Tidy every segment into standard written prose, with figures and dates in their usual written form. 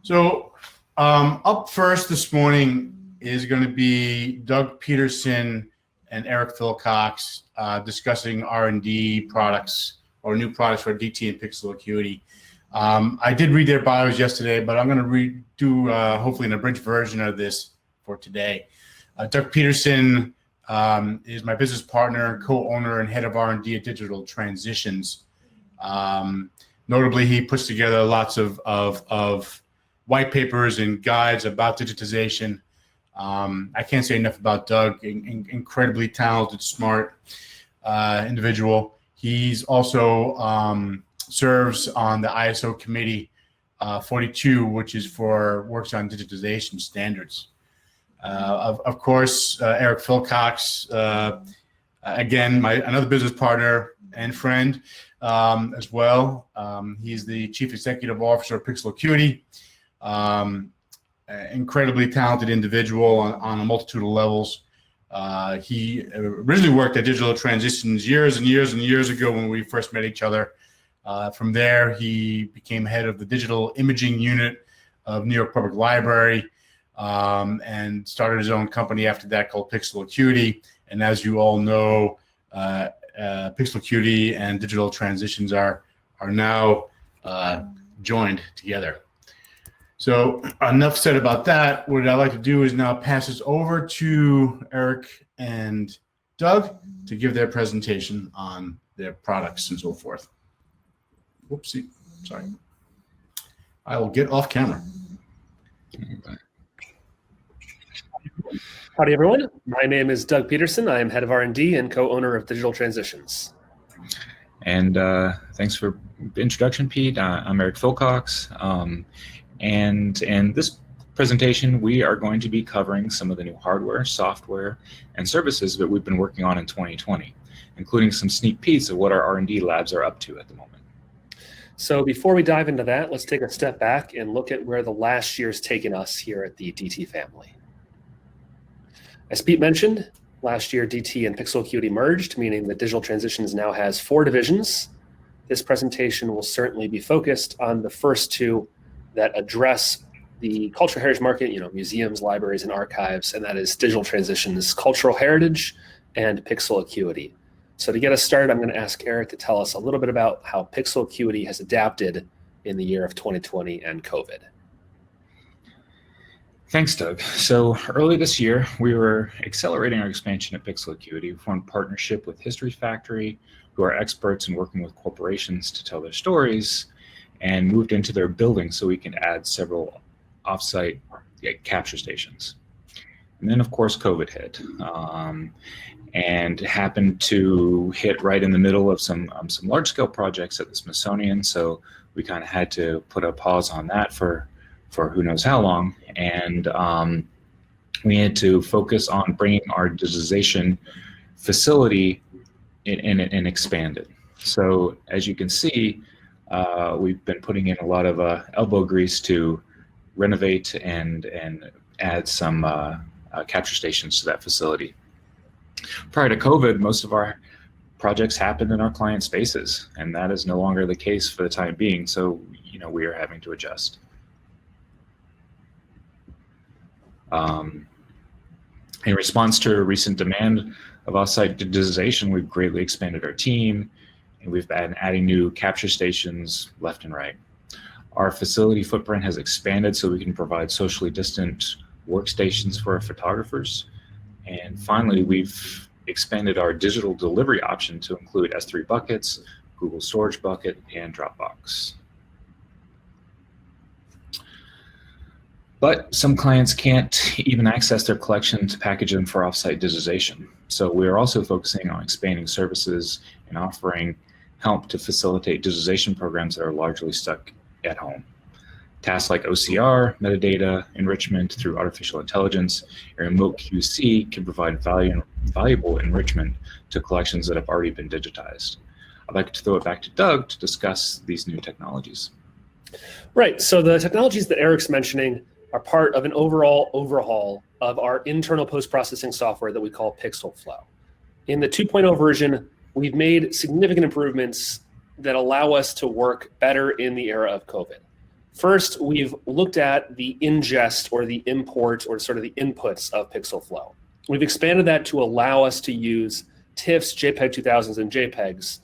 So up first this morning is going to be Doug Peterson and Eric Philcox discussing R&D products or new products for DT and Pixel Acuity. I did read their bios yesterday, but I'm going to redo hopefully an abridged version of this for today. Doug Peterson is my business partner, co-owner, and head of R&D at Digital Transitions. Notably, he puts together lots of white papers and guides about digitization. I can't say enough about Doug. Incredibly talented, smart individual. He's also serves on the ISO committee 42, which is works on digitization standards. Of course, Eric Philcox, again, another business partner and friend as well. He's the chief executive officer of Pixel Acuity. Incredibly talented individual on a multitude of levels. He originally worked at Digital Transitions years and years and years ago when we first met each other. From there, he became head of the digital imaging unit of New York Public Library and started his own company after that called Pixel Acuity. And as you all know, Pixel Acuity and Digital Transitions are now joined together. So enough said about that. What I'd like to do is now pass this over to Eric and Doug to give their presentation on their products and so forth. Whoopsie, sorry. I will get off camera. Howdy, everyone. My name is Doug Peterson. I am head of R&D and co-owner of Digital Transitions. And thanks for the introduction, Pete. I'm Eric Philcox. And in this presentation, we are going to be covering some of the new hardware, software, and services that we've been working on in 2020, including some sneak peeks of what our R&D labs are up to at the moment. So before we dive into that, let's take a step back and look at where the last year's taken us here at the DT family. As Pete mentioned, last year DT and Pixel Acuity merged, meaning that Digital Transitions now has 4 divisions. This presentation will certainly be focused on the first 2 that address the cultural heritage market, museums, libraries, and archives, and that is Digital Transitions, Cultural Heritage, and Pixel Acuity. So to get us started, I'm going to ask Eric to tell us a little bit about how Pixel Acuity has adapted in the year of 2020 and COVID. Thanks, Doug. So early this year, we were accelerating our expansion at Pixel Acuity. We formed a partnership with History Factory, who are experts in working with corporations to tell their stories, and moved into their building so we can add several offsite capture stations. And then, of course, COVID hit, and happened to hit right in the middle of some large-scale projects at the Smithsonian. So we kind of had to put a pause on that for who knows how long, and we had to focus on bringing our digitization facility and expand it. So as you can see, we've been putting in a lot of elbow grease to renovate and add some capture stations to that facility. Prior to COVID, most of our projects happened in our client spaces, and that is no longer the case for the time being. So, we are having to adjust. In response to recent demand of offsite digitization, we've greatly expanded our team, and we've been adding new capture stations left and right. Our facility footprint has expanded so we can provide socially distant workstations for our photographers. And finally, we've expanded our digital delivery option to include S3 buckets, Google Storage Bucket, and Dropbox. But some clients can't even access their collection to package them for offsite digitization. So we are also focusing on expanding services and offering help to facilitate digitization programs that are largely stuck at home. Tasks like OCR, metadata, enrichment through artificial intelligence, and remote QC can provide valuable enrichment to collections that have already been digitized. I'd like to throw it back to Doug to discuss these new technologies. Right, so the technologies that Eric's mentioning are part of an overall overhaul of our internal post-processing software that we call PixelFlow. In the 2.0 version, we've made significant improvements that allow us to work better in the era of COVID. First, we've looked at the ingest or the import or sort of the inputs of PixelFlow. We've expanded that to allow us to use TIFFs, JPEG 2000s, and JPEGs.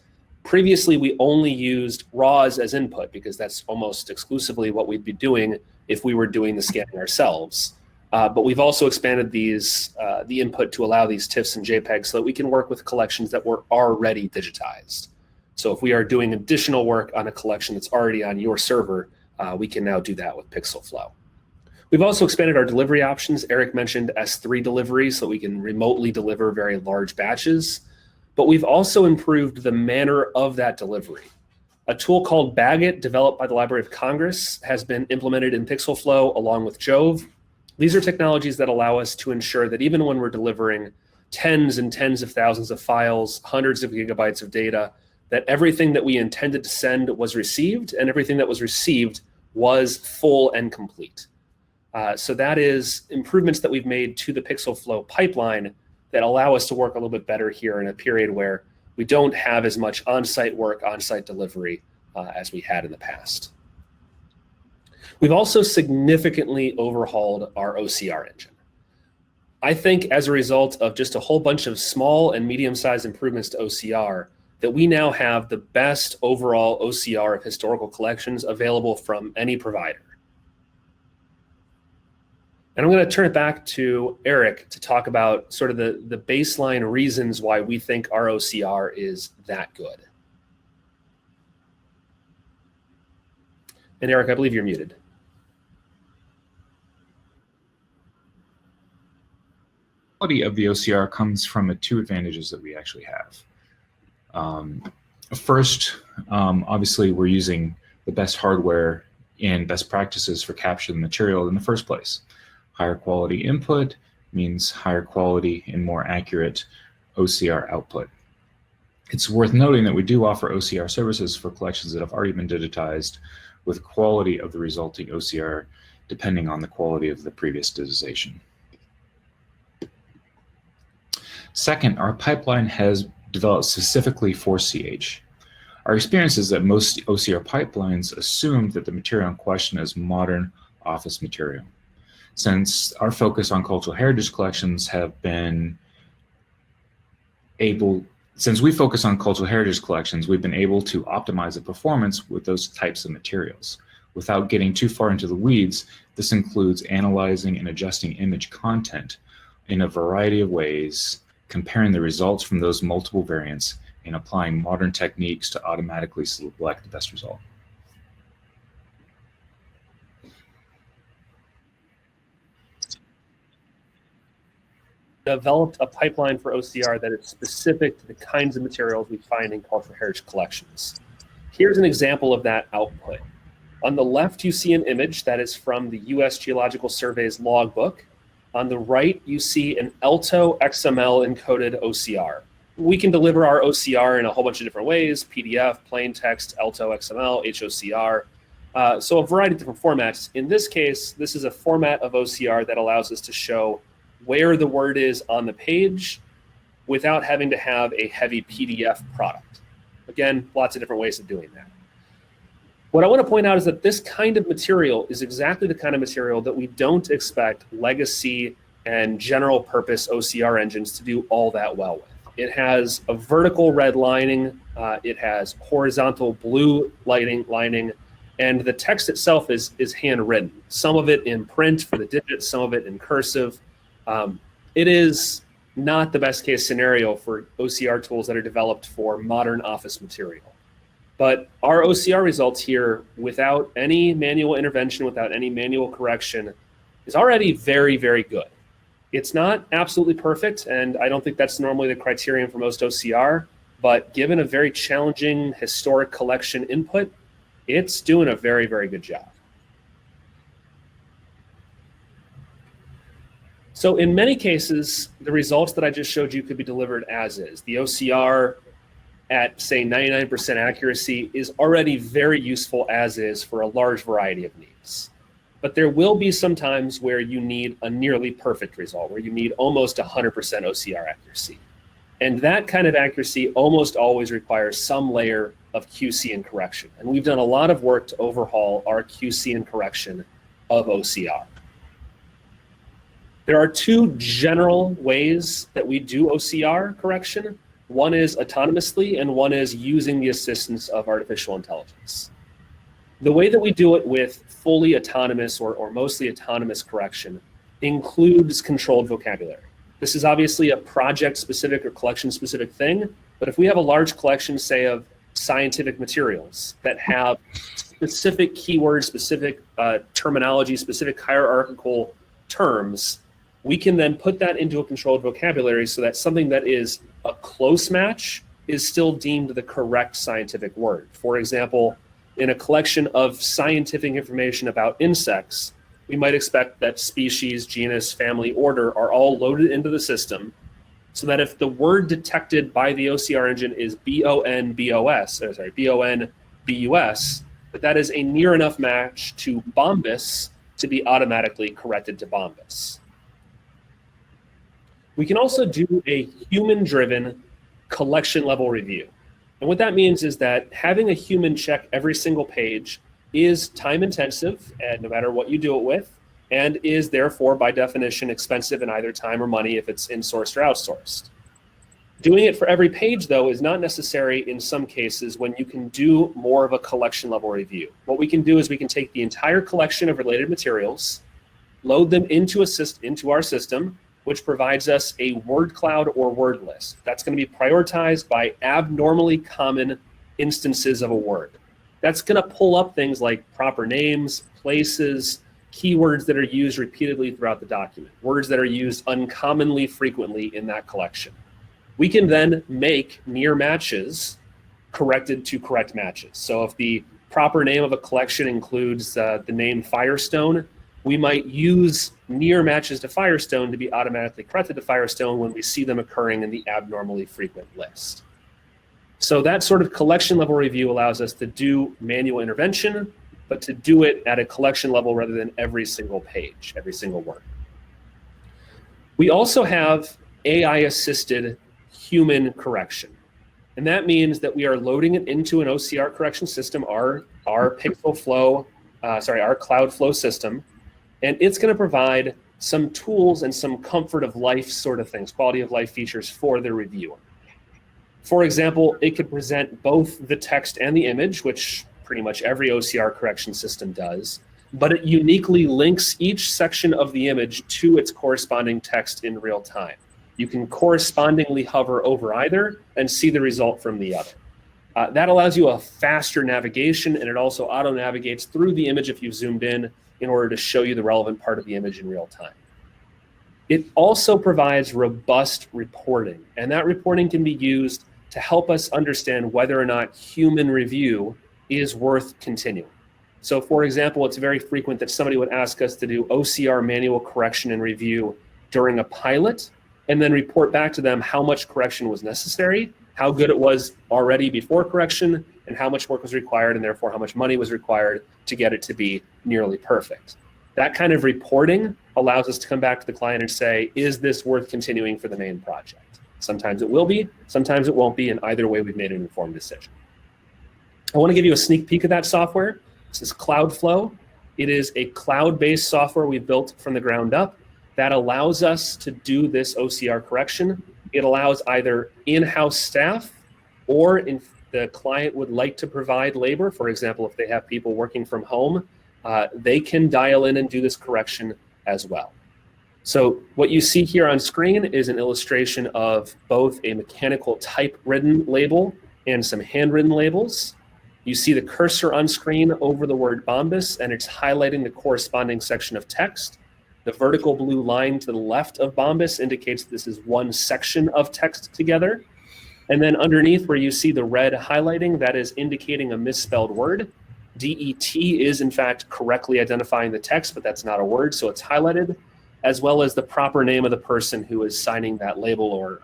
Previously, we only used RAWs as input because that's almost exclusively what we'd be doing if we were doing the scanning ourselves. But we've also expanded these, the input to allow these TIFFs and JPEGs so that we can work with collections that were already digitized. So if we are doing additional work on a collection that's already on your server, we can now do that with PixelFlow. We've also expanded our delivery options. Eric mentioned S3 delivery, so we can remotely deliver very large batches. But we've also improved the manner of that delivery. A tool called Bagit, developed by the Library of Congress, has been implemented in PixelFlow along with Jove. These are technologies that allow us to ensure that even when we're delivering tens and tens of thousands of files, hundreds of gigabytes of data, that everything that we intended to send was received, and everything that was received was full and complete. So that is improvements that we've made to the PixelFlow pipeline that allow us to work a little bit better here in a period where we don't have as much on-site work, on-site delivery as we had in the past. We've also significantly overhauled our OCR engine. I think as a result of just a whole bunch of small and medium-sized improvements to OCR, that we now have the best overall OCR of historical collections available from any provider. And I'm going to turn it back to Eric to talk about sort of the baseline reasons why we think our OCR is that good. And Eric, I believe you're muted. Quality of the OCR comes from the two advantages that we actually have. First, obviously, we're using the best hardware and best practices for capturing the material in the first place. Higher quality input means higher quality and more accurate OCR output. It's worth noting that we do offer OCR services for collections that have already been digitized, with quality of the resulting OCR depending on the quality of the previous digitization. Second, our pipeline has developed specifically for CH. Our experience is that most OCR pipelines assume that the material in question is modern office material. Since our focus on cultural heritage collections since we focus on cultural heritage collections, we've been able to optimize the performance with those types of materials. Without getting too far into the weeds, this includes analyzing and adjusting image content in a variety of ways, comparing the results from those multiple variants, and applying modern techniques to automatically select the best result. Developed a pipeline for OCR that is specific to the kinds of materials we find in cultural heritage collections. Here's an example of that output. On the left, you see an image that is from the US Geological Survey's logbook. On the right, you see an Alto XML encoded OCR. We can deliver our OCR in a whole bunch of different ways: PDF, plain text, Alto XML, HOCR. So a variety of different formats. In this case, this is a format of OCR that allows us to show where the word is on the page without having to have a heavy PDF product. Again, lots of different ways of doing that. What I want to point out is that this kind of material is exactly the kind of material that we don't expect legacy and general purpose OCR engines to do all that well with. It has a vertical red lining, it has horizontal blue lining, and the text itself is handwritten. Some of it in print for the digits, some of it in cursive. It is not the best case scenario for OCR tools that are developed for modern office material. But our OCR results here, without any manual intervention, without any manual correction, is already very, very good. It's not absolutely perfect, and I don't think that's normally the criterion for most OCR, but given a very challenging historic collection input, it's doing a very, very good job. So in many cases, the results that I just showed you could be delivered as is. The OCR at, say, 99% accuracy is already very useful as is for a large variety of needs. But there will be some times where you need a nearly perfect result, where you need almost 100% OCR accuracy. And that kind of accuracy almost always requires some layer of QC and correction. And we've done a lot of work to overhaul our QC and correction of OCR. There are two general ways that we do OCR correction. One is autonomously, and one is using the assistance of artificial intelligence. The way that we do it with fully autonomous or mostly autonomous correction includes controlled vocabulary. This is obviously a project-specific or collection-specific thing, but if we have a large collection, say, of scientific materials that have specific keywords, specific terminology, specific hierarchical terms, we can then put that into a controlled vocabulary so that something that is a close match is still deemed the correct scientific word. For example, in a collection of scientific information about insects, we might expect that species, genus, family, order are all loaded into the system so that if the word detected by the OCR engine is B-O-N-B-U-S, that is a near enough match to Bombus to be automatically corrected to Bombus. We can also do a human-driven collection level review. And what that means is that having a human check every single page is time intensive, and no matter what you do it with, and is therefore by definition expensive in either time or money if it's insourced or outsourced. Doing it for every page though is not necessary in some cases when you can do more of a collection level review. What we can do is we can take the entire collection of related materials, load them into our system, which provides us a word cloud or word list. That's going to be prioritized by abnormally common instances of a word. That's going to pull up things like proper names, places, keywords that are used repeatedly throughout the document, words that are used uncommonly frequently in that collection. We can then make near matches corrected to correct matches. So if the proper name of a collection includes the name Firestone, we might use near matches to Firestone to be automatically corrected to Firestone when we see them occurring in the abnormally frequent list. So that sort of collection level review allows us to do manual intervention, but to do it at a collection level rather than every single page, every single word. We also have AI-assisted human correction. And that means that we are loading it into an OCR correction system, our PixelFlow, our CloudFlow system, and it's going to provide some tools and some comfort of life sort of things, quality of life features for the reviewer. For example, it could present both the text and the image, which pretty much every OCR correction system does, but it uniquely links each section of the image to its corresponding text in real time. You can correspondingly hover over either and see the result from the other. That allows you a faster navigation, and it also auto-navigates through the image if you've zoomed in order to show you the relevant part of the image in real time. It also provides robust reporting, and that reporting can be used to help us understand whether or not human review is worth continuing. So for example, it's very frequent that somebody would ask us to do OCR manual correction and review during a pilot, and then report back to them how much correction was necessary, how good it was already before correction, and how much work was required, and therefore how much money was required to get it to be nearly perfect. That kind of reporting allows us to come back to the client and say, is this worth continuing for the main project? Sometimes it will be, sometimes it won't be, and either way we've made an informed decision. I want to give you a sneak peek of that software. This is CloudFlow. It is a cloud-based software we built from the ground up that allows us to do this OCR correction. It allows either in-house staff, or if the client would like to provide labor, for example, if they have people working from home, they can dial in and do this correction as well. So what you see here on screen is an illustration of both a mechanical typewritten label and some handwritten labels. You see the cursor on screen over the word Bombus, and it's highlighting the corresponding section of text. The vertical blue line to the left of Bombus indicates this is one section of text together. And then underneath where you see the red highlighting, that is indicating a misspelled word. DET is in fact correctly identifying the text, but that's not a word, so it's highlighted, as well as the proper name of the person who is signing that label, or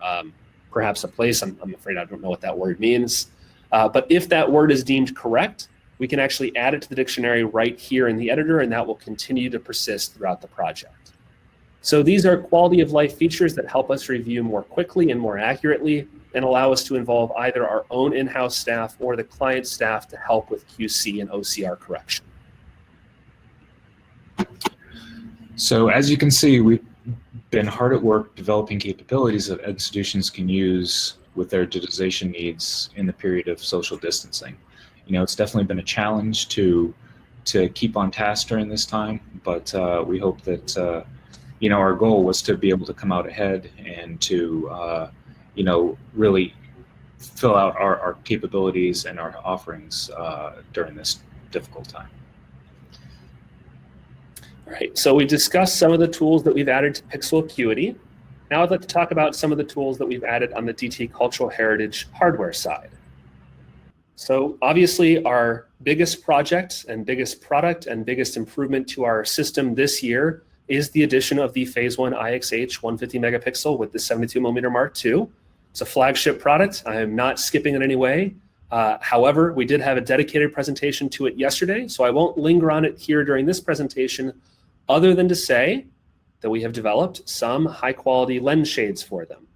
perhaps a place. I'm afraid I don't know what that word means. But if that word is deemed correct, we can actually add it to the dictionary right here in the editor, and that will continue to persist throughout the project. So these are quality of life features that help us review more quickly and more accurately and allow us to involve either our own in-house staff or the client staff to help with QC and OCR correction. So as you can see, we've been hard at work developing capabilities that institutions can use with their digitization needs in the period of social distancing. You know, it's definitely been a challenge to keep on task during this time, but we hope that you know, our goal was to be able to come out ahead and to you know, really fill out our capabilities and our offerings during this difficult time. All right, so we've discussed some of the tools that we've added to Pixel Acuity. Now I'd like to talk about some of the tools that we've added on the DT Cultural Heritage hardware side. So obviously our biggest project and biggest product and biggest improvement to our system this year is the addition of the Phase 1 IXH 150 megapixel with the 72mm Mark II. It's a flagship product. I am not skipping in any way. However, we did have a dedicated presentation to it yesterday, so I won't linger on it here during this presentation, other than to say that we have developed some high quality lens shades for them.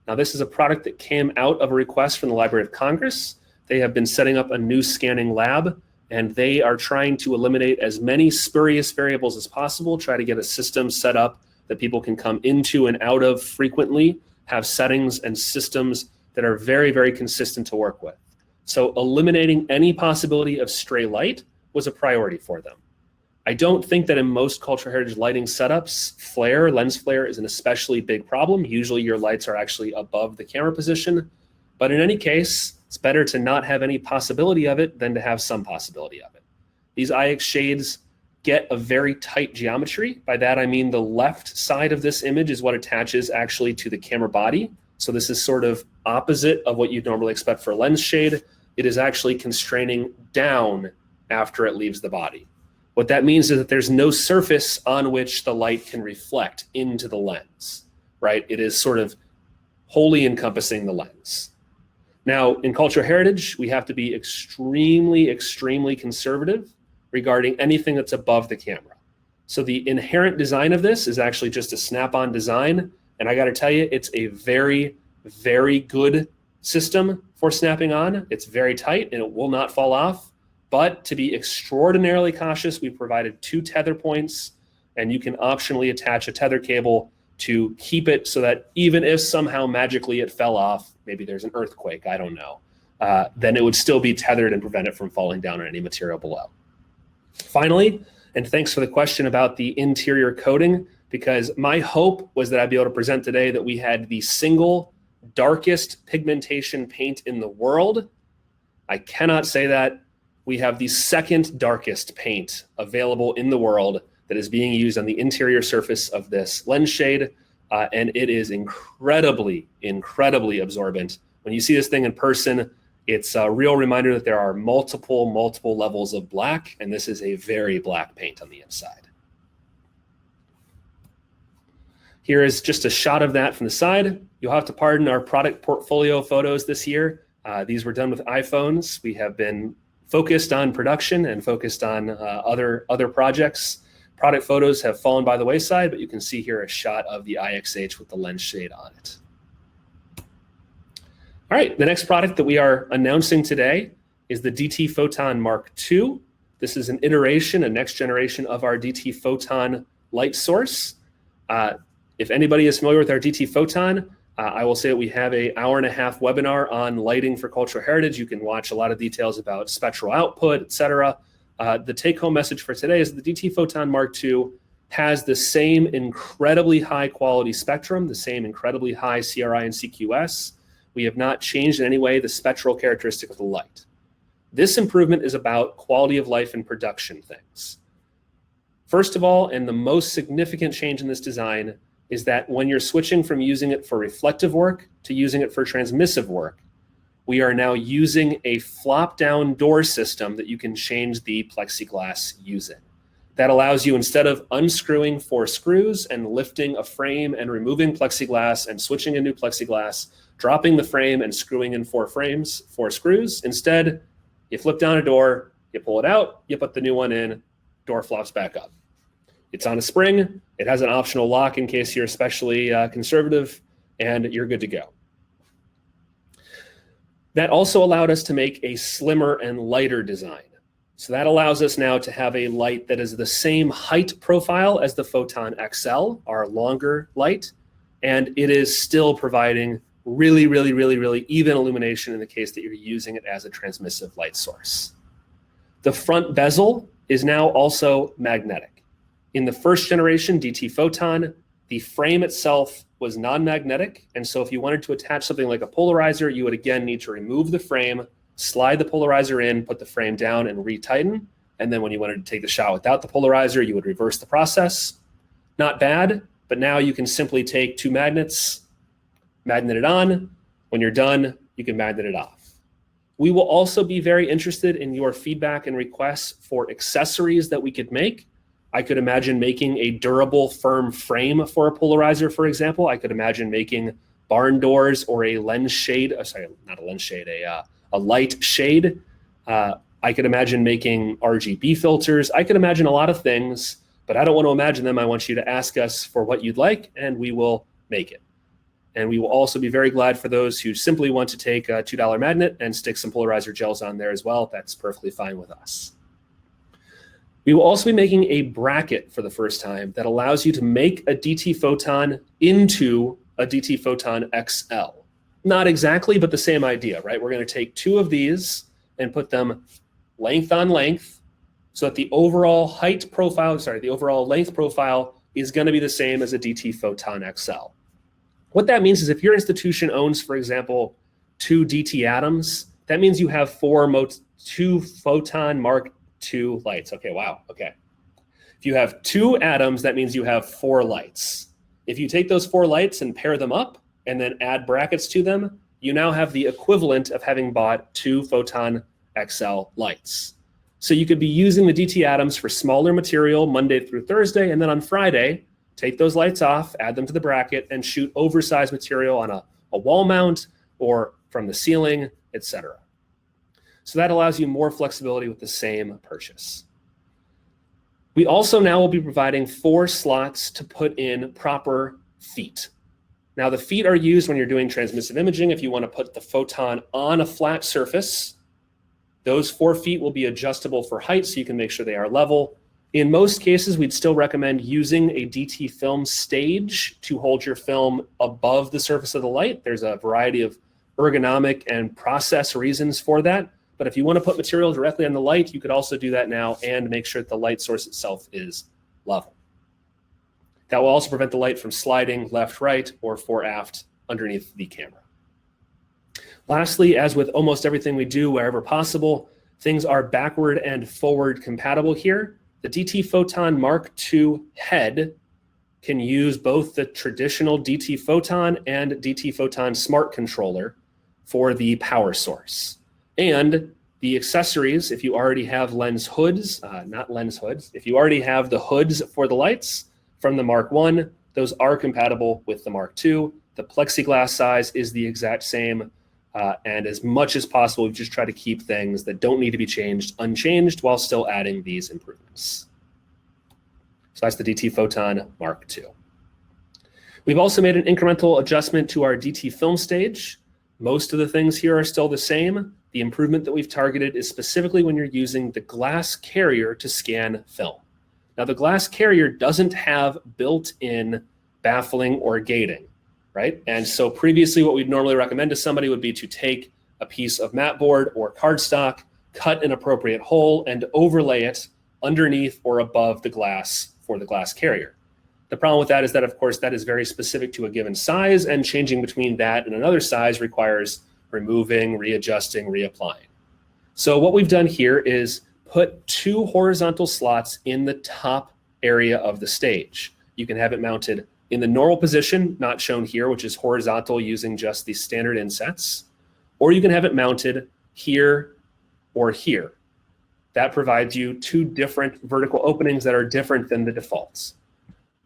Now, this is a product that came out of a request from the Library of Congress. They have been setting up a new scanning lab, and they are trying to eliminate as many spurious variables as possible, try to get a system set up that people can come into and out of frequently, have settings and systems that are very, very consistent to work with. So eliminating any possibility of stray light was a priority for them. I don't think that in most cultural heritage lighting setups, flare, lens flare is an especially big problem. Usually your lights are actually above the camera position, but in any case, it's better to not have any possibility of it than to have some possibility of it. These IX shades get a very tight geometry. By that, I mean the left side of this image is what attaches actually to the camera body. So this is sort of opposite of what you'd normally expect for a lens shade. It is actually constraining down after it leaves the body. What that means is that there's no surface on which the light can reflect into the lens, right? It is sort of wholly encompassing the lens. Now, in cultural heritage, we have to be extremely, extremely conservative regarding anything that's above the camera. So the inherent design of this is actually just a snap-on design. And I got to tell you, it's a very, very good system for snapping on. It's very tight and it will not fall off. But to be extraordinarily cautious, we provided 2 tether points, and you can optionally attach a tether cable to keep it so that even if somehow magically it fell off, maybe there's an earthquake, I don't know, then it would still be tethered and prevent it from falling down on any material below. Finally, and thanks for the question about the interior coating, because my hope was that I'd be able to present today that we had the single darkest pigmentation paint in the world. I cannot say that. We have the second darkest paint available in the world that is being used on the interior surface of this lens shade, and it is incredibly, incredibly absorbent. When you see this thing in person, it's a real reminder that there are multiple levels of black, and this is a very black paint on the inside. Here is just a shot of that from the side. You'll have to pardon our product portfolio photos this year. These were done with iPhones. We have been focused on production and focused on other projects. Product photos have fallen by the wayside, but you can see here a shot of the IXH with the lens shade on it. All right, the next product that we are announcing today is the DT Photon Mark II. This is an iteration, a next generation of our DT Photon light source. If anybody is familiar with our DT Photon, I will say that we have an 1.5-hour webinar on lighting for cultural heritage. You can watch a lot of details about spectral output, etc. The take-home message for today is the DT Photon Mark II has the same incredibly high quality spectrum, the same incredibly high CRI and CQS. We have not changed in any way the spectral characteristic of the light. This improvement is about quality of life and production things. First of all, and the most significant change in this design is that when you're switching from using it for reflective work to using it for transmissive work, we are now using a flop-down door system that you can change the plexiglass using. That allows you, instead of unscrewing 4 screws and lifting a frame and removing plexiglass and switching a new plexiglass, dropping the frame and screwing in 4 screws, instead, you flip down a door, you pull it out, you put the new one in, door flops back up. It's on a spring. It has an optional lock in case you're especially conservative, and you're good to go. That also allowed us to make a slimmer and lighter design. So that allows us now to have a light that is the same height profile as the Photon XL, our longer light, and it is still providing really, really, really, really even illumination in the case that you're using it as a transmissive light source. The front bezel is now also magnetic. In the first generation DT Photon, the frame itself was non-magnetic, and so if you wanted to attach something like a polarizer, you would again need to remove the frame, slide the polarizer in, put the frame down, and retighten. And then when you wanted to take the shot without the polarizer, you would reverse the process. Not bad, but now you can simply take two magnets, magnet it on. When you're done, you can magnet it off. We will also be very interested in your feedback and requests for accessories that we could make. I could imagine making a durable, firm frame for a polarizer, for example. I could imagine making barn doors or a lens shade, sorry, not a lens shade, a light shade. I could imagine making RGB filters. I could imagine a lot of things, but I don't want to imagine them. I want you to ask us for what you'd like, and we will make it. And we will also be very glad for those who simply want to take a $2 magnet and stick some polarizer gels on there as well. That's perfectly fine with us. We will also be making a bracket for the first time that allows you to make a DT Photon into a DT Photon XL. Not exactly, but the same idea, right? We're going to take two of these and put them length on length so that the overall height profile, the overall length profile is going to be the same as a DT Photon XL. What that means is if your institution owns, for example, two DT atoms, that means you have two Photon Mark II lights. Okay, wow, okay. If you have two atoms, that means you have 4 lights. If you take those 4 lights and pair them up and then add brackets to them, you now have the equivalent of having bought 2 Photon XL lights. So you could be using the DT atoms for smaller material Monday through Thursday, and then on Friday, take those lights off, add them to the bracket, and shoot oversized material on a wall mount or from the ceiling, etc. So that allows you more flexibility with the same purchase. We also now will be providing 4 slots to put in proper feet. Now the feet are used when you're doing transmissive imaging. If you want to put the photon on a flat surface, those 4 feet will be adjustable for height so you can make sure they are level. In most cases, we'd still recommend using a DT film stage to hold your film above the surface of the light. There's a variety of ergonomic and process reasons for that. But if you want to put material directly on the light, you could also do that now and make sure that the light source itself is level. That will also prevent the light from sliding left, right, or fore aft underneath the camera. Lastly, as with almost everything we do wherever possible, things are backward and forward compatible here. The DT Photon Mark II head can use both the traditional DT Photon and DT Photon Smart Controller for the power source. And the accessories, if you already have lens hoods, not lens hoods, if you already have the hoods for the lights from the Mark I, those are compatible with the Mark II. The plexiglass size is the exact same. And as much as possible, we just try to keep things that don't need to be changed unchanged while still adding these improvements. So that's the DT Photon Mark II. We've also made an incremental adjustment to our DT film stage. Most of the things here are still the same. The improvement that we've targeted is specifically when you're using the glass carrier to scan film. Now, the glass carrier doesn't have built-in baffling or gating, right? And so previously what we'd normally recommend to somebody would be to take a piece of mat board or cardstock, cut an appropriate hole, and overlay it underneath or above the glass for the glass carrier. The problem with that is that, of course, that is very specific to a given size, and changing between that and another size requires removing, readjusting, reapplying. So what we've done here is put 2 horizontal slots in the top area of the stage. You can have it mounted in the normal position, not shown here, which is horizontal using just the standard insets, or you can have it mounted here or here. That provides you 2 different vertical openings that are different than the defaults.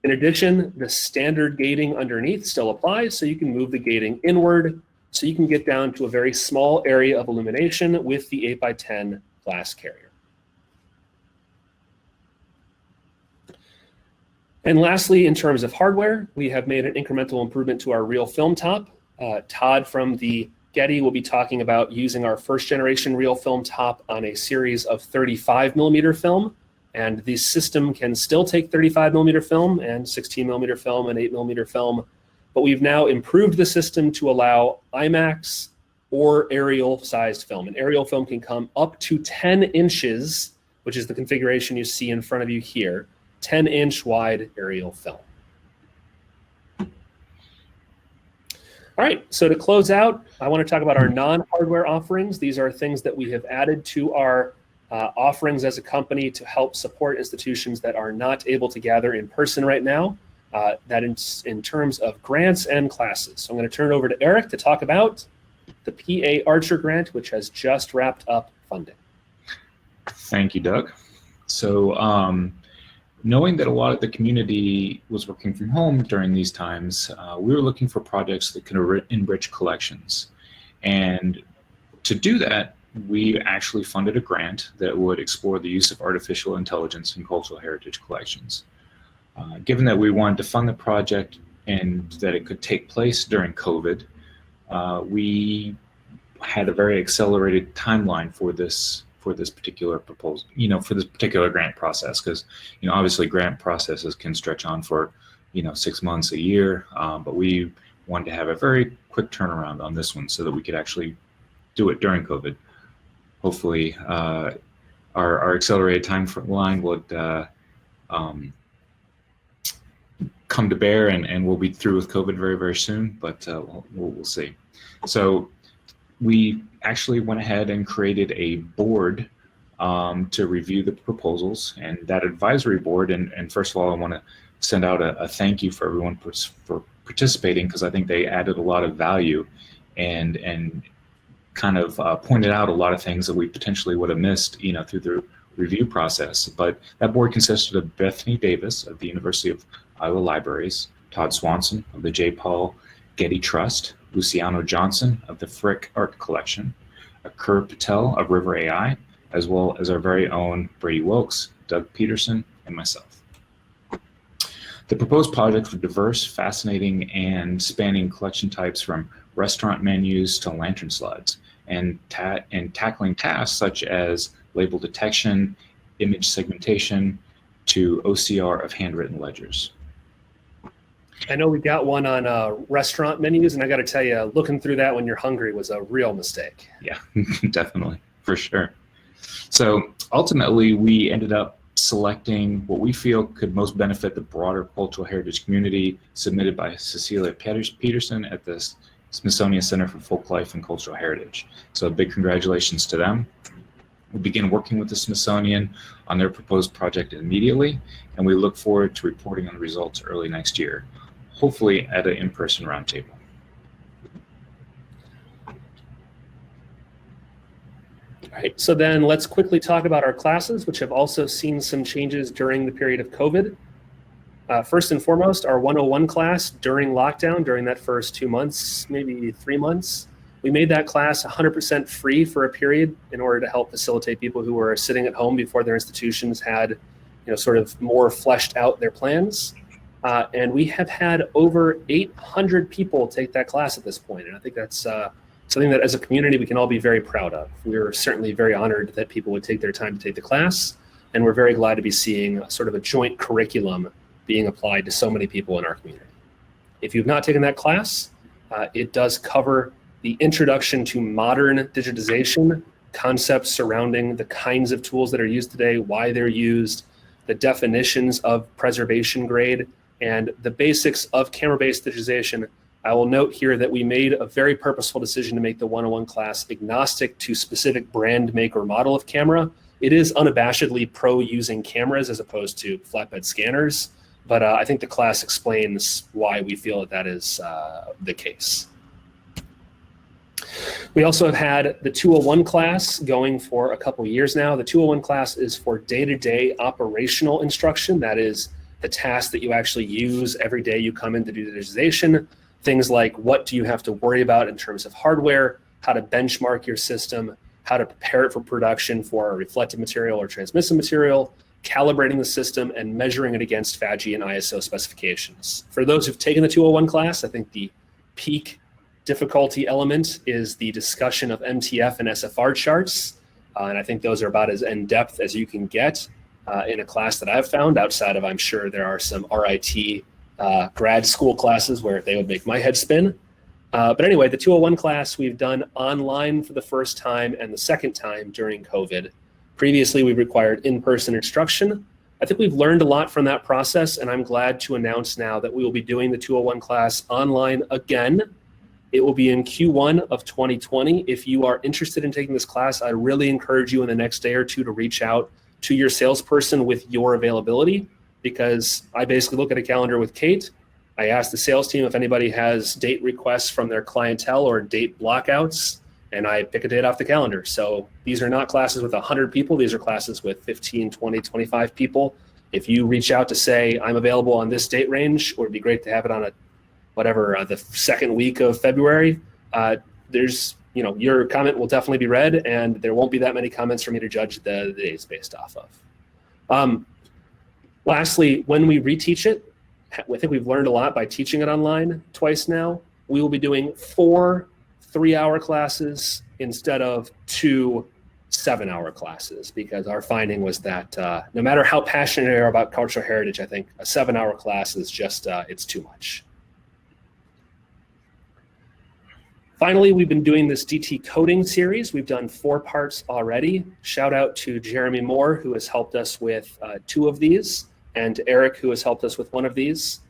In addition, the standard gating underneath still applies, so you can move the gating inward, so you can get down to a very small area of illumination with the 8x10 glass carrier. And lastly, in terms of hardware, we have made an incremental improvement to our reel film top. Todd from the Getty will be talking about using our first generation reel film top on a series of 35 millimeter film. And the system can still take 35 millimeter film and 16 millimeter film and 8 millimeter film. But we've now improved the system to allow IMAX or aerial sized film. And aerial film can come up to 10 inches, which is the configuration you see in front of you here, 10-inch wide aerial film. All right, so to close out, I want to talk about our non-hardware offerings. These are things that we have added to our offerings as a company to help support institutions that are not able to gather in person right now, that in terms of grants and classes. So I'm going to turn it over to Eric to talk about the PA Archer grant, which has just wrapped up funding. Thank you, Doug. So knowing that a lot of the community was working from home during these times, we were looking for projects that could enrich collections. And to do that, we actually funded a grant that would explore the use of artificial intelligence in cultural heritage collections. Given that we wanted to fund the project and that it could take place during COVID, we had a very accelerated timeline for this particular proposal, for this particular grant process, because obviously grant processes can stretch on for 6 months, a year, but we wanted to have a very quick turnaround on this one so that we could actually do it during COVID. Hopefully our accelerated timeline would come to bear and we'll be through with COVID very, very soon, but we'll see. So we actually went ahead and created a board to review the proposals, and that advisory board, and first of all, I want to send out a thank you for everyone for participating, because I think they added a lot of value and kind of pointed out a lot of things that we potentially would have missed, through the review process. But that board consisted of Bethany Davis of the University of Iowa Libraries, Todd Swanson of the J. Paul Getty Trust, Luciano Johnson of the Frick Art Collection, Akur Patel of River AI, as well as our very own Brady Wilkes, Doug Peterson, and myself. The proposed projects were diverse, fascinating, and spanning collection types from restaurant menus to lantern slides, and tackling tasks such as label detection, image segmentation, to OCR of handwritten ledgers. I know we got one on restaurant menus, and I got to tell you, looking through that when you're hungry was a real mistake. Yeah, definitely, for sure. So ultimately, we ended up selecting what we feel could most benefit the broader cultural heritage community, submitted by Cecilia Peterson at the Smithsonian Center for Folklife and Cultural Heritage. So a big congratulations to them. We'll begin working with the Smithsonian on their proposed project immediately, and we look forward to reporting on the results early next year, hopefully at an in-person roundtable. All right, so then let's quickly talk about our classes, which have also seen some changes during the period of COVID. First and foremost, our 101 class during lockdown, during that first 2 months, maybe 3 months, we made that class 100% free for a period in order to help facilitate people who were sitting at home before their institutions had, sort of more fleshed out their plans. And we have had over 800 people take that class at this point. And I think that's something that as a community we can all be very proud of. We're certainly very honored that people would take their time to take the class. And we're very glad to be seeing sort of a joint curriculum being applied to so many people in our community. If you've not taken that class, it does cover the introduction to modern digitization, concepts surrounding the kinds of tools that are used today, why they're used, the definitions of preservation grade, and the basics of camera-based digitization. I will note here that we made a very purposeful decision to make the 101 class agnostic to specific brand, make, or model of camera. It is unabashedly pro using cameras as opposed to flatbed scanners, but I think the class explains why we feel that is the case. We also have had the 201 class going for a couple years now. The 201 class is for day-to-day operational instruction. That is the task that you actually use every day you come in to do digitization. Things like what do you have to worry about in terms of hardware, how to benchmark your system, how to prepare it for production for a reflective material or transmissive material, calibrating the system and measuring it against FADGI and ISO specifications. For those who've taken the 201 class, I think the peak difficulty element is the discussion of MTF and SFR charts. And I think those are about as in-depth as you can get in a class that I've found, outside of, I'm sure there are some RIT grad school classes where they would make my head spin. But anyway, the 201 class we've done online for the first time and the second time during COVID. Previously, we required in-person instruction. I think we've learned a lot from that process, and I'm glad to announce now that we will be doing the 201 class online again. It will be in Q1 of 2020. If you are interested in taking this class, I really encourage you in the next day or two to reach out to your salesperson with your availability, because I basically look at a calendar with Kate. I ask the sales team if anybody has date requests from their clientele or date blockouts, and I pick a date off the calendar. So these are not classes with 100 people. These are classes with 15, 20, 25 people. If you reach out to say, I'm available on this date range, or it'd be great to have it on the second week of February, your comment will definitely be read, and there won't be that many comments for me to judge the days based off of. Lastly, when we reteach it, I think we've learned a lot by teaching it online twice now. We will be doing 4 3-hour classes instead of 2 7-hour classes, because our finding was that no matter how passionate you are about cultural heritage, I think a 7-hour class is just, it's too much. Finally, we've been doing this DT coding series. We've done 4 parts already. Shout out to Jeremy Moore, who has helped us with 2 of these, and Eric, who has helped us with 1 of these.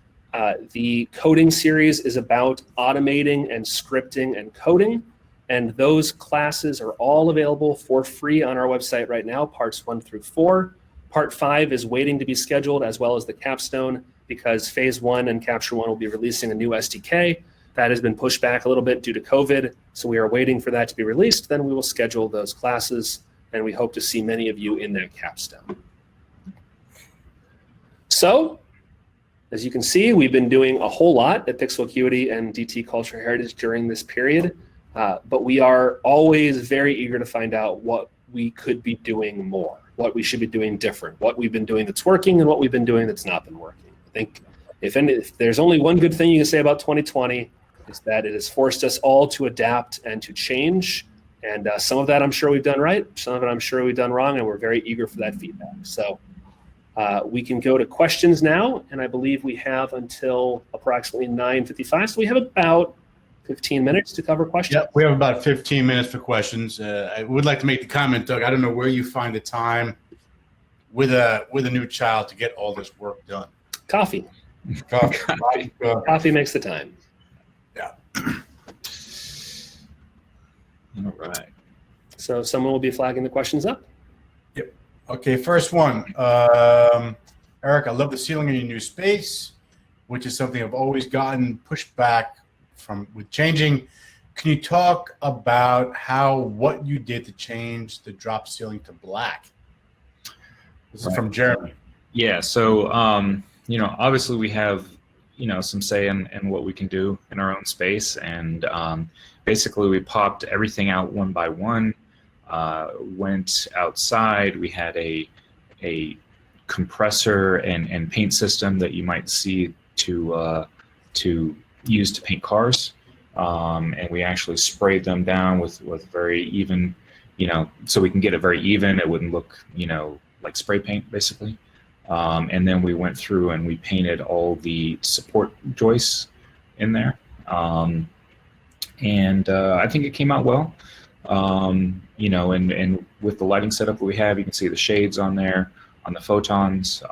The coding series is about automating and scripting and coding, and those classes are all available for free on our website right now, parts 1 through 4. Part 5 is waiting to be scheduled, as well as the capstone, because phase 1 and Capture 1 will be releasing a new SDK. That has been pushed back a little bit due to COVID, so we are waiting for that to be released. Then we will schedule those classes, and we hope to see many of you in that capstone. So, as you can see, we've been doing a whole lot at Pixel Acuity and DT Cultural Heritage during this period, but we are always very eager to find out what we could be doing more, what we should be doing different, what we've been doing that's working and what we've been doing that's not been working. I think if there's only one good thing you can say about 2020, is that it has forced us all to adapt and to change. And some of that I'm sure we've done right, some of it I'm sure we've done wrong, and we're very eager for that feedback. So we can go to questions now, and I believe we have until approximately 9:55. So we have about 15 minutes to cover questions. Yep, we have about 15 minutes for questions. I would like to make the comment, Doug, I don't know where you find the time with a new child to get all this work done. Coffee. Coffee makes the time. Yeah. All right. So someone will be flagging the questions up. Yep. Okay, first one. Eric, I love the ceiling in your new space, which is something I've always gotten pushed back from with changing. Can you talk about what you did to change the drop ceiling to black? This is from Jeremy. Yeah, so obviously we have some say in what we can do in our own space, and basically we popped everything out one by one, went outside. We had a compressor and paint system that you might see to use to paint cars, and we actually sprayed them down with very even, so we can get it very even. It wouldn't look like spray paint basically. And then we went through and we painted all the support joists in there. And I think it came out well. And with the lighting setup that we have, you can see the shades on there, on the photons.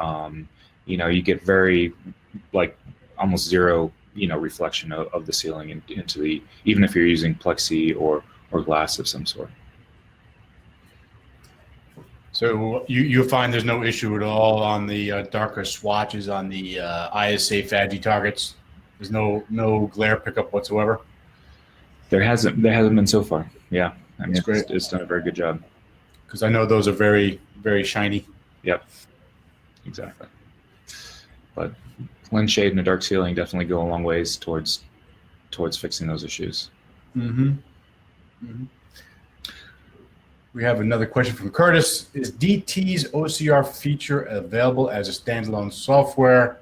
You get very, almost zero, reflection of the ceiling into the, even if you're using plexi or glass of some sort. So you find there's no issue at all on the darker swatches on the ISA FADGI targets? There's no glare pickup whatsoever? There hasn't been so far. Yeah, I mean, great. It's done a very good job. Because I know those are very, very shiny. Yep, exactly. But lens shade and a dark ceiling definitely go a long ways towards fixing those issues. Mm-hmm. Mm-hmm. We have another question from Curtis. Is DT's OCR feature available as a standalone software,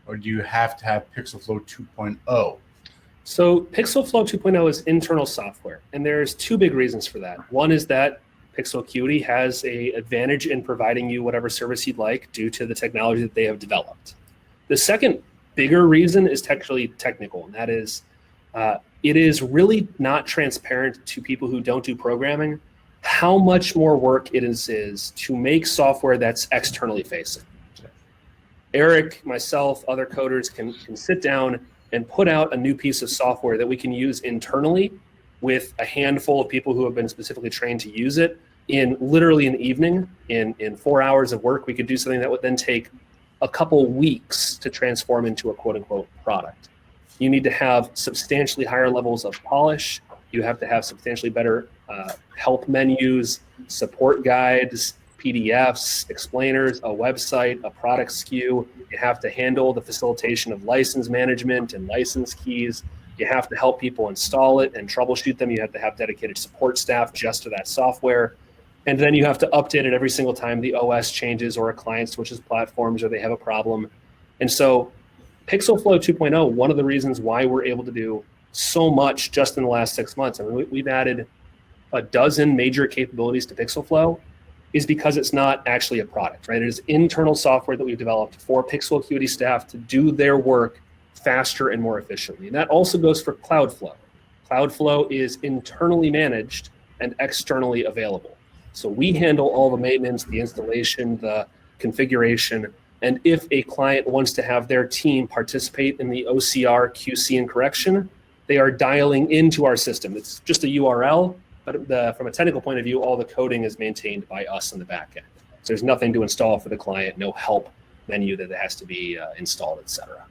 or do you have to have PixelFlow 2.0? So PixelFlow 2.0 is internal software, and there's two big reasons for that. One is that Pixel Acuity has an advantage in providing you whatever service you'd like due to the technology that they have developed. The second bigger reason is actually technical, and that is it is really not transparent to people who don't do programming how much more work it is to make software that's externally facing. Eric, myself, other coders can sit down and put out a new piece of software that we can use internally with a handful of people who have been specifically trained to use it in literally an evening. In 4 hours of work, we could do something that would then take a couple weeks to transform into a quote unquote product. You need to have substantially higher levels of polish. You have to have substantially better help menus, support guides, PDFs, explainers, a website, a product SKU. You have to handle the facilitation of license management and license keys. You have to help people install it and troubleshoot them. You have to have dedicated support staff just to that software. And then you have to update it every single time the OS changes or a client switches platforms or they have a problem. And so PixelFlow 2.0, one of the reasons why we're able to do so much just in the last 6 months, I mean, we've added a dozen major capabilities to PixelFlow, is because it's not actually a product, right? It is internal software that we've developed for Pixel Acuity staff to do their work faster and more efficiently. And that also goes for CloudFlow. CloudFlow is internally managed and externally available. So we handle all the maintenance, the installation, the configuration, and if a client wants to have their team participate in the OCR, QC, and correction, they are dialing into our system. It's just a URL, but from a technical point of view, all the coding is maintained by us on the back end. So there's nothing to install for the client, no help menu that has to be installed, et cetera.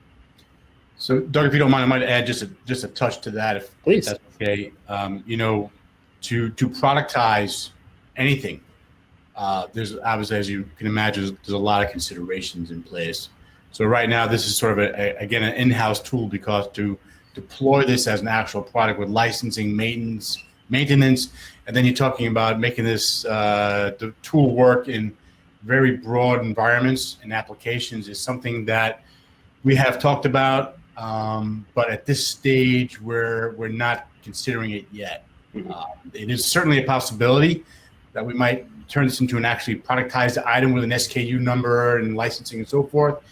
So, Doug, if you don't mind, I might add just a touch to that, if Please. that's okay. To productize anything, there's obviously, as you can imagine, there's a lot of considerations in place. So right now, this is sort of again an in-house tool, because to deploy this as an actual product with licensing, maintenance, and then you're talking about making this the tool work in very broad environments and applications is something that we have talked about, but at this stage we're not considering it yet. It is certainly a possibility that we might turn this into an actually productized item with an SKU number and licensing and so forth,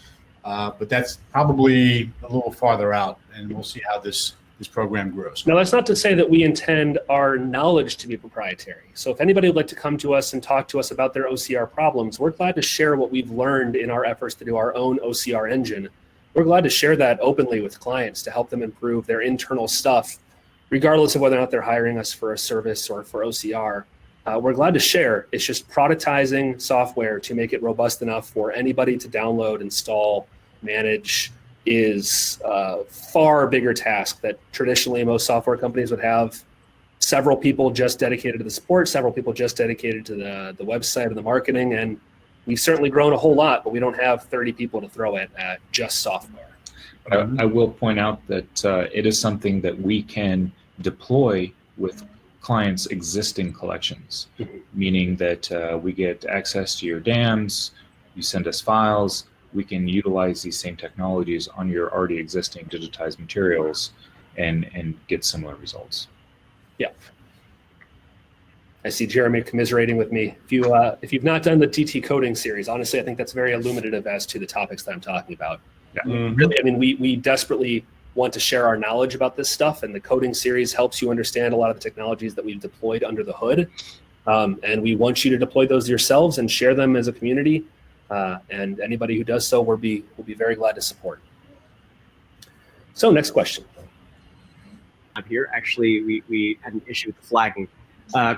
but that's probably a little farther out, and we'll see how this program grows. Now, that's not to say that we intend our knowledge to be proprietary. So if anybody would like to come to us and talk to us about their OCR problems, we're glad to share what we've learned in our efforts to do our own OCR engine. We're glad to share that openly with clients to help them improve their internal stuff, regardless of whether or not they're hiring us for a service or for OCR. We're glad to share. It's just productizing software to make it robust enough for anybody to download, install, manage, is a far bigger task that traditionally most software companies would have several people just dedicated to the support, several people just dedicated to the website and the marketing. And we've certainly grown a whole lot, but we don't have 30 people to throw at just software. I will point out that it is something that we can deploy with clients' existing collections, meaning that we get access to your DAMs, you send us files, we can utilize these same technologies on your already existing digitized materials and get similar results. Yeah. I see Jeremy commiserating with me. If you've not done the DT coding series, honestly, I think that's very illuminative as to the topics that I'm talking about. Yeah. Really, I mean, we desperately want to share our knowledge about this stuff, and the coding series helps you understand a lot of the technologies that we've deployed under the hood. And we want you to deploy those yourselves and share them as a community. And anybody who does so, we'll be very glad to support. So next question. Here, actually, we had an issue with the flagging.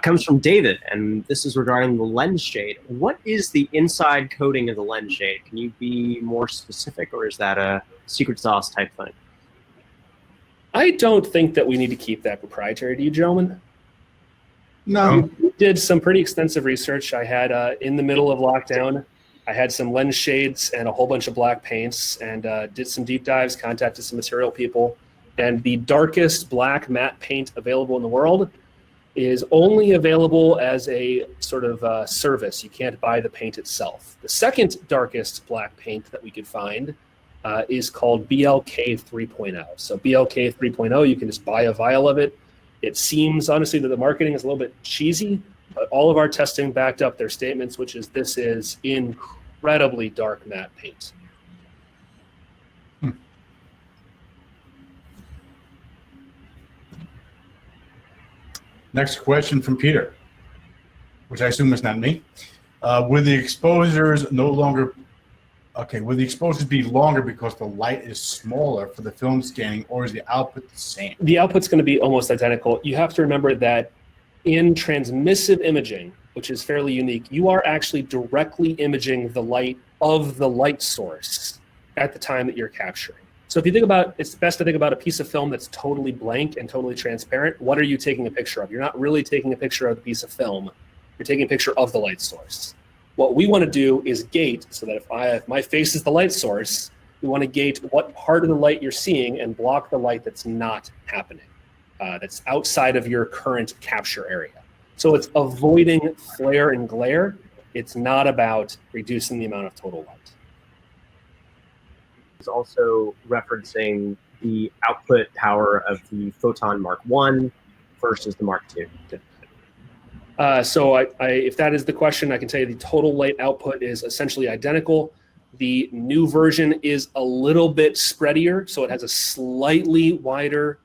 Comes from David, and this is regarding the lens shade. What is the inside coding of the lens shade? Can you be more specific, or is that a secret sauce type thing? I don't think that we need to keep that proprietary. Do you, gentlemen? No. We did some pretty extensive research. I had, in the middle of lockdown, I had some lens shades and a whole bunch of black paints, and did some deep dives, contacted some material people. And the darkest black matte paint available in the world is only available as a sort of service. You can't buy the paint itself. The second darkest black paint that we could find is called BLK 3.0. So BLK 3.0, you can just buy a vial of it. It seems, honestly, that the marketing is a little bit cheesy, but all of our testing backed up their statements, which is this is incredibly dark matte paint. Next question from Peter, which I assume is not me. Will the exposures will the exposures be longer because the light is smaller for the film scanning, or is the output the same? The output's going to be almost identical. You have to remember that in transmissive imaging, which is fairly unique, you are actually directly imaging the light of the light source at the time that you're capturing. So if you think about, it's best to think about a piece of film that's totally blank and totally transparent. What are you taking a picture of? You're not really taking a picture of the piece of film. You're taking a picture of the light source. What we want to do is gate, so that if my face is the light source, we want to gate what part of the light you're seeing and block the light that's not happening, that's outside of your current capture area. So it's avoiding flare and glare. It's not about reducing the amount of total light. It's also referencing the output power of the Photon Mark 1 versus the Mark 2. So if that is the question, I can tell you the total light output is essentially identical. The new version is a little bit spreadier, so it has a slightly wider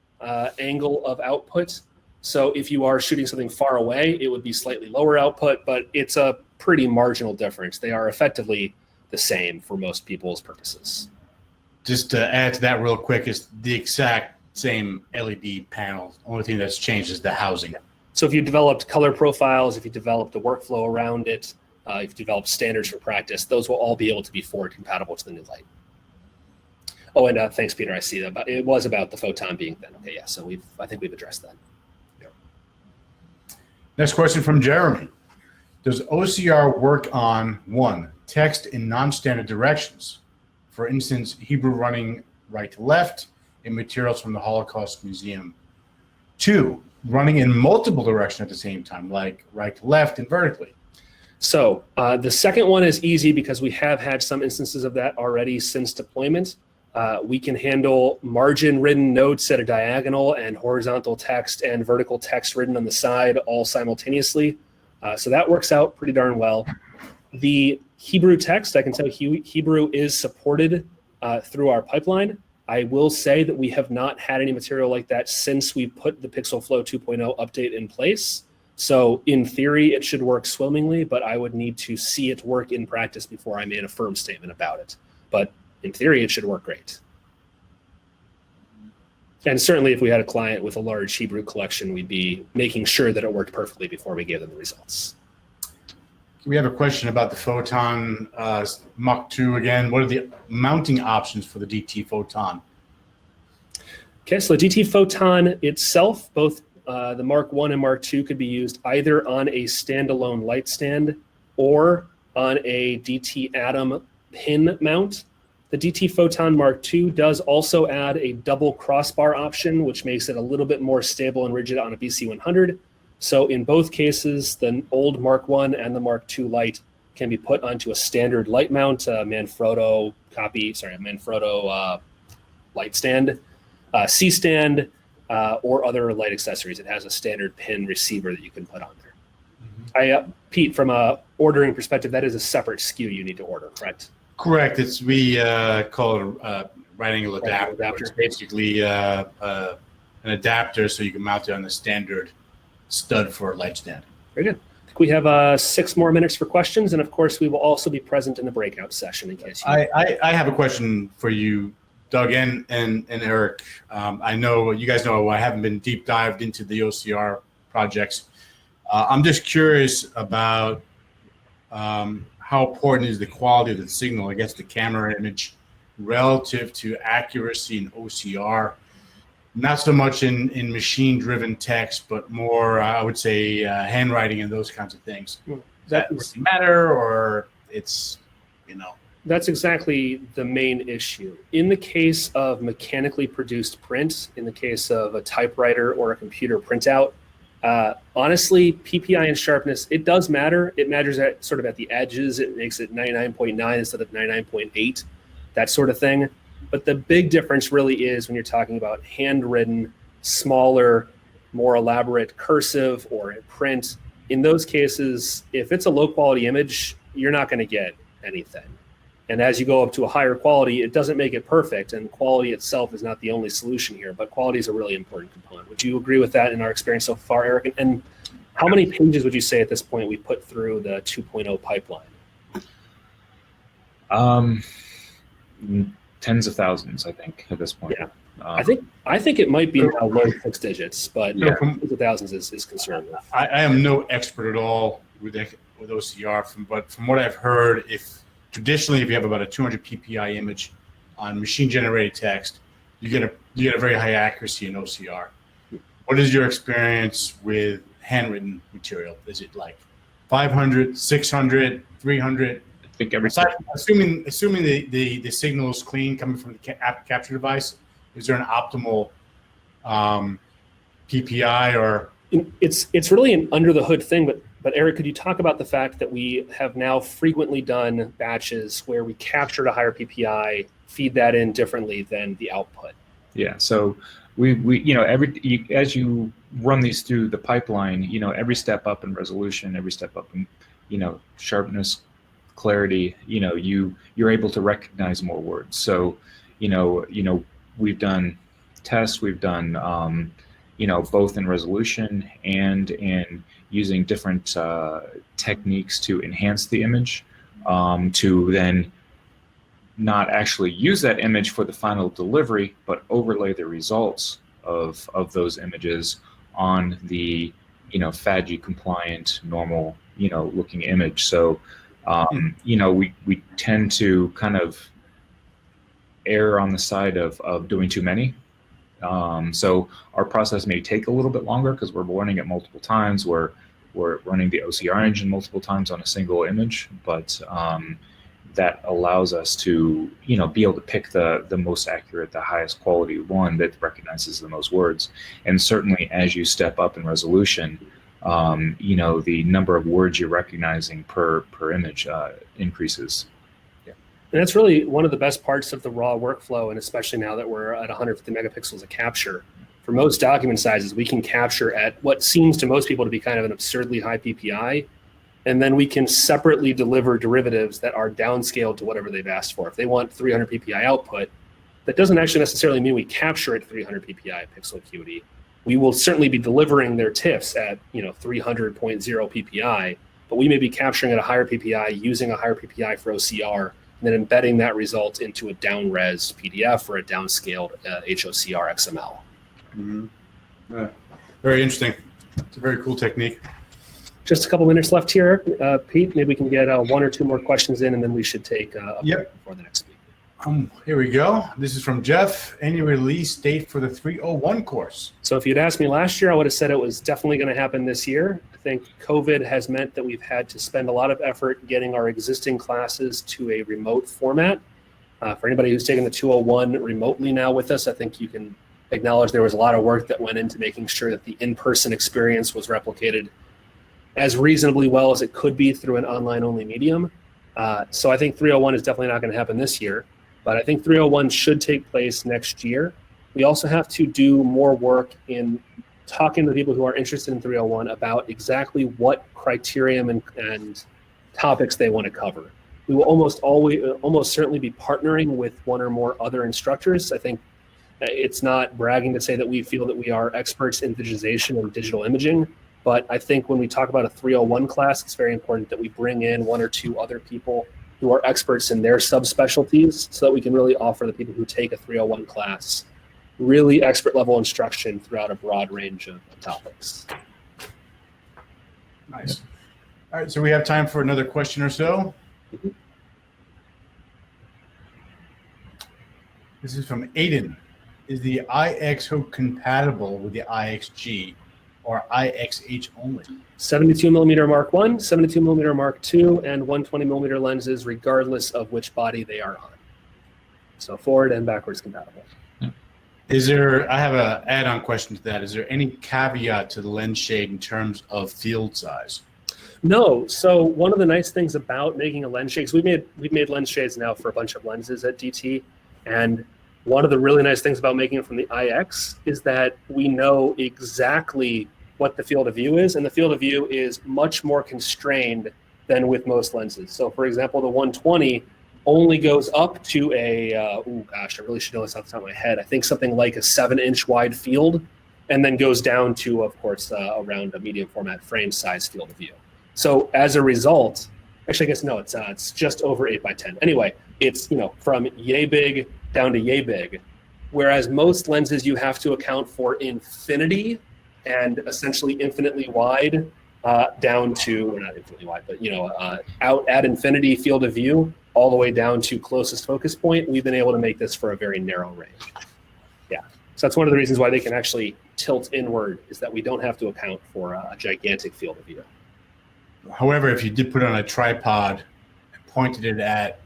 angle of output. So if you are shooting something far away, it would be slightly lower output, but it's a pretty marginal difference. They are effectively the same for most people's purposes. Just to add to that real quick, is the exact same LED panel. Only thing that's changed is the housing. So if you developed color profiles, if you developed a workflow around it, if you developed standards for practice, those will all be able to be forward compatible to the new light. Oh, and thanks, Peter. I see that. But it was about the photon being thin. Okay, yeah. So I think we've addressed that. Yep. Next question from Jeremy. Does OCR work on 1, text in non-standard directions? For instance, Hebrew running right to left in materials from the Holocaust Museum. 2, running in multiple directions at the same time, like right to left and vertically. So the second one is easy because we have had some instances of that already since deployment. We can handle margin written notes at a diagonal and horizontal text and vertical text written on the side all simultaneously. So that works out pretty darn well. The Hebrew text, I can tell you Hebrew is supported through our pipeline. I will say that we have not had any material like that since we put the PixelFlow 2.0 update in place. So in theory, it should work swimmingly, but I would need to see it work in practice before I made a firm statement about it. But in theory, it should work great. And certainly if we had a client with a large Hebrew collection, we'd be making sure that it worked perfectly before we gave them the results. We have a question about the Photon Mach 2 again. What are the mounting options for the DT Photon? Okay, so the DT Photon itself, both the Mark 1 and Mark 2 could be used either on a standalone light stand or on a DT Atom pin mount. The DT Photon Mark II does also add a double crossbar option, which makes it a little bit more stable and rigid on a BC100. So in both cases, the old Mark I and the Mark II light can be put onto a standard light mount, Manfrotto light stand, C-stand, or other light accessories. It has a standard pin receiver that you can put on there. Pete, from a ordering perspective, that is a separate SKU you need to order, correct? Correct. We call it right angle adapter. It's basically an adapter so you can mount it on the standard stud for a light stand. Very good. I think we have 6 more minutes for questions, and of course, we will also be present in the breakout session in case you. I have a question for you, Doug and Eric. I know you guys know I haven't been deep dived into the OCR projects. I'm just curious about how important is the quality of the signal against the camera image relative to accuracy in OCR. Not so much in machine-driven text, but more, I would say, handwriting and those kinds of things. Does that really matter, or it's, That's exactly the main issue. In the case of mechanically produced print, in the case of a typewriter or a computer printout, Honestly, PPI and sharpness, it does matter. It matters at sort of at the edges. It makes it 99.9 instead of 99.8, that sort of thing. But the big difference really is when you're talking about handwritten, smaller, more elaborate cursive or in print. In those cases, if it's a low quality image, you're not going to get anything. And as you go up to a higher quality, it doesn't make it perfect. And quality itself is not the only solution here, but quality is a really important component. Would you agree with that in our experience so far, Eric? And how many pages would you say at this point we put through the 2.0 pipeline? Tens of thousands, I think, at this point. Yeah. I think it might be now low 6 digits, but tens of thousands is concerning. I am no expert at all with OCR, but from what I've heard, traditionally if you have about a 200 PPI image on machine-generated text, you get a very high accuracy in OCR. What is your experience with handwritten material? Is it like 500, 600, 300? I think every assuming the signal is clean coming from the app capture device, is there an optimal PPI or? It's really an under the hood thing, but Eric, could you talk about the fact that we have now frequently done batches where we captured a higher PPI, feed that in differently than the output? Yeah, so we as you run these through the pipeline, every step up in resolution, every step up in sharpness, clarity, you're able to recognize more words. So we've done tests, we've done both in resolution and in using different techniques to enhance the image, to then not actually use that image for the final delivery, but overlay the results of those images on the FADG compliant normal looking image. So we tend to kind of err on the side of doing too many. So our process may take a little bit longer because we're running it multiple times. We're running the OCR engine multiple times on a single image, but that allows us to be able to pick the most accurate, the highest quality one that recognizes the most words. And certainly as you step up in resolution, the number of words you're recognizing per image increases. And that's really one of the best parts of the raw workflow, and especially now that we're at 150 megapixels of capture. For most document sizes, we can capture at what seems to most people to be kind of an absurdly high PPI, and then we can separately deliver derivatives that are downscaled to whatever they've asked for. If they want 300 PPI output, that doesn't actually necessarily mean we capture at 300 PPI Pixel Acuity. We will certainly be delivering their TIFFs at 300.0 PPI, but we may be capturing at a higher PPI, using a higher PPI for OCR, and then embedding that result into a down-res PDF or a downscaled HOCR XML. Mm-hmm. Very interesting. It's a very cool technique. Just a couple minutes left here. Pete, maybe we can get one or two more questions in, and then we should take a break before the next speaker. Here we go. This is from Jeff. Any release date for the 301 course? So if you'd asked me last year, I would have said it was definitely going to happen this year. I think COVID has meant that we've had to spend a lot of effort getting our existing classes to a remote format. For anybody who's taken the 201 remotely now with us, I think you can acknowledge there was a lot of work that went into making sure that the in-person experience was replicated as reasonably well as it could be through an online-only medium. So I think 301 is definitely not going to happen this year, but I think 301 should take place next year. We also have to do more work in talking to people who are interested in 301 about exactly what criterion and topics they want to cover. We will almost certainly be partnering with one or more other instructors. I think it's not bragging to say that we feel that we are experts in digitization and digital imaging, but I think when we talk about a 301 class, it's very important that we bring in one or two other people who are experts in their subspecialties so that we can really offer the people who take a 301 class really expert level instruction throughout a broad range of topics. Nice. All right, so we have time for another question or so. Mm-hmm. This is from Aiden. Is the IXO compatible with the IXG or IXH only? 72 millimeter Mark 1, 72 millimeter Mark 2, and 120 millimeter lenses, regardless of which body they are on. So forward and backwards compatible. I have an add-on question to that. Is there any caveat to the lens shade in terms of field size? No. So one of the nice things about making a lens shade, we've made lens shades now for a bunch of lenses at DT, and one of the really nice things about making it from the IX is that we know exactly what the field of view is, and the field of view is much more constrained than with most lenses. So for example, the 120 only goes up to a, I really should know this off the top of my head. I think something like a 7-inch wide field, and then goes down to, of course, around a medium format frame size field of view. So as a result, actually, I guess no, it's just over 8x10. Anyway, it's from yay big down to yay big, whereas most lenses you have to account for infinity and essentially infinitely wide down to, or not infinitely wide, but out at infinity field of view all the way down to closest focus point. We've been able to make this for a very narrow range. Yeah, so that's one of the reasons why they can actually tilt inward, is that we don't have to account for a gigantic field of view. However, if you did put it on a tripod and pointed it at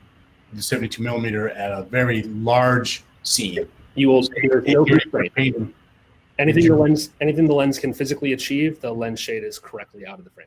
the 72 millimeter at a very large scene, you will there's no constraint. Anything the lens can physically achieve, the lens shade is correctly out of the frame.